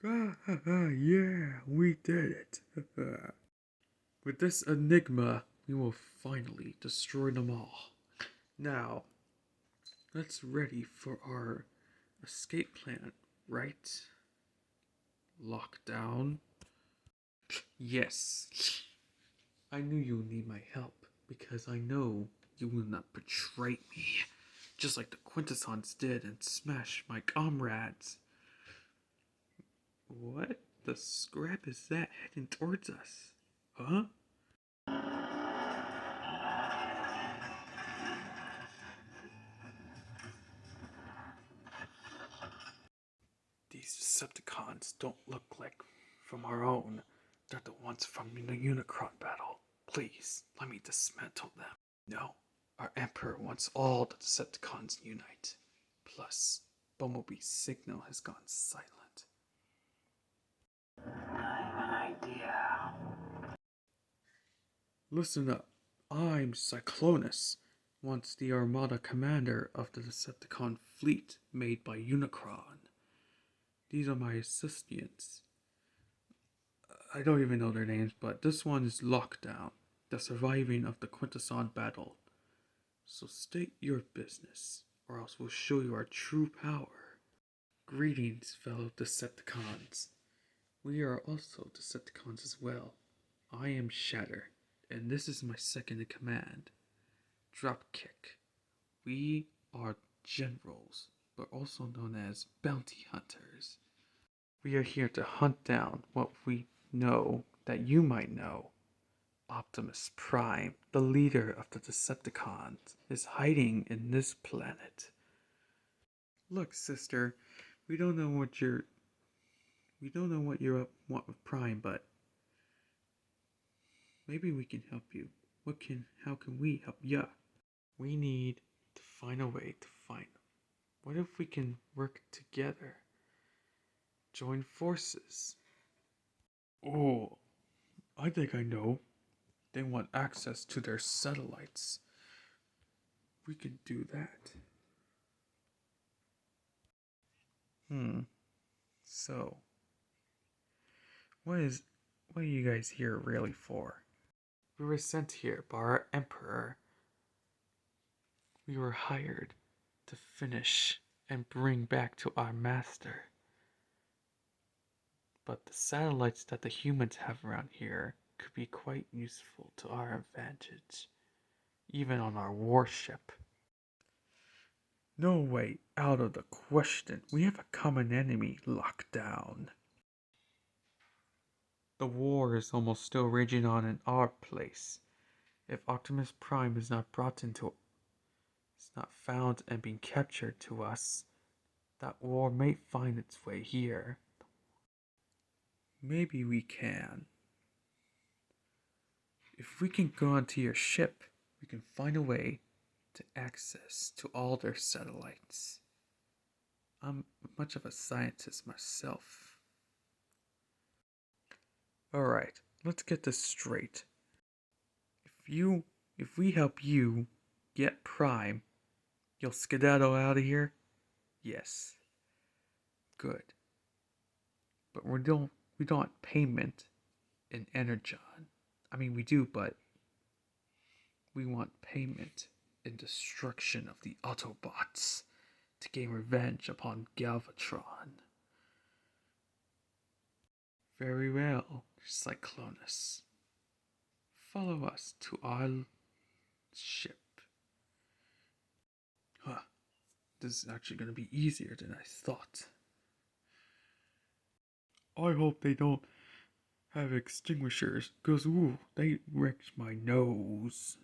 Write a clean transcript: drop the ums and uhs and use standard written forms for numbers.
Yeah, we did it. With this enigma, we will finally destroy them all. Now, let's ready for our escape plan, right? Lockdown. Yes. I knew you would need my help because I know you will not betray me, just like the Quintessons did and smash my comrades. What the scrap is that heading towards us? Huh? These Decepticons don't look like from our own. They're the ones from the Unicron battle. Please, let me dismantle them. No, our Emperor wants all the Decepticons unite. Plus, Bumblebee's signal has gone silent. I have an idea. Listen up. I'm Cyclonus, once the Armada commander of the Decepticon fleet made by Unicron. These are my assistants. I don't even know their names, but this one is Lockdown, the surviving of the Quintesson battle. So state your business, or else we'll show you our true power. Greetings, fellow Decepticons. We are also Decepticons as well. I am Shatter, and this is my second in command, Dropkick. We are generals, but also known as bounty hunters. We are here to hunt down what we know that you might know. Optimus Prime, the leader of the Decepticons, is hiding in this planet. Look, sister, we don't know what you're want with Prime, but maybe we can help you. How can we help ya? We need to find a way to find them. What if we can work together? Join forces. Oh, I think I know. They want access to their satellites. We can do that. So, what are you guys here really for? We were sent here by our Emperor. We were hired to finish and bring back to our master. But the satellites that the humans have around here could be quite useful to our advantage, even on our warship. No way out of the question. We have a common enemy locked down. The war is almost still raging on in our place. If Optimus Prime is not found and being captured to us, that war may find its way here. Maybe we can. If we can go onto your ship, we can find a way to access to all their satellites. I'm much of a scientist myself. Alright, let's get this straight. If we help you get Prime, you'll skedaddle out of here? Yes. Good. But we don't want payment in Energon. I mean, we do, but we want payment in destruction of the Autobots to gain revenge upon Galvatron. Very well, Cyclonus. Follow us to our ship. Huh. This is actually going to be easier than I thought. I hope they don't have extinguishers, because, ooh, they wrecked my nose.